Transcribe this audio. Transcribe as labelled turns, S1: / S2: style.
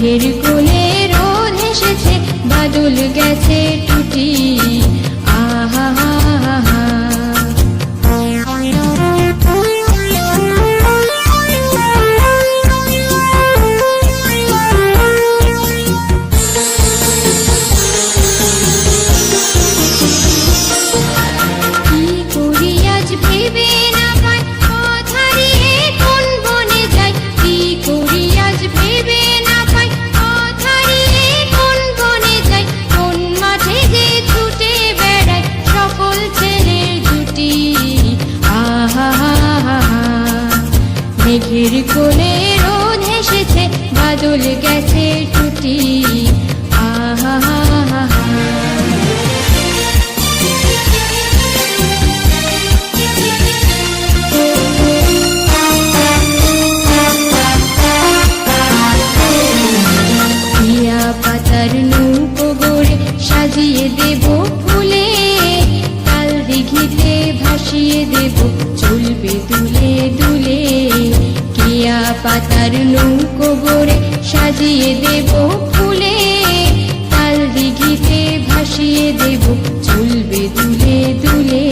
S1: মেঘের কোলে রোদ হেসেছে, বাদল গেছে টুটি। আহা হা হা হা। কি করি আজ ভেবে না পাই, পথ হারিয়ে কোন বনে যাই। কি করি আজ ভেবে না পাই, পথ হারিয়ে কোন বনে যাই। কোন মাঠে যে ছুটে বেড়াই সকল ছেলের জুটি। আহা হা হা হা। মেঘের কোলে রোদ হেসেছে, বাদল গেছে টুটি। আহা হা হা হা। টিয়া পাতার নৌকো গড়ে সাজিয়ে দেব ফুলে, কাল দিঘিতে ভাসিয়ে দেব চলবে দুলে দুলে। টিয়া পাতার নৌকো গড়ে সাজিয়ে দেব ফুলে, কাল দিঘিতে ভাসিয়ে দেব চলবে দুলে দুলে।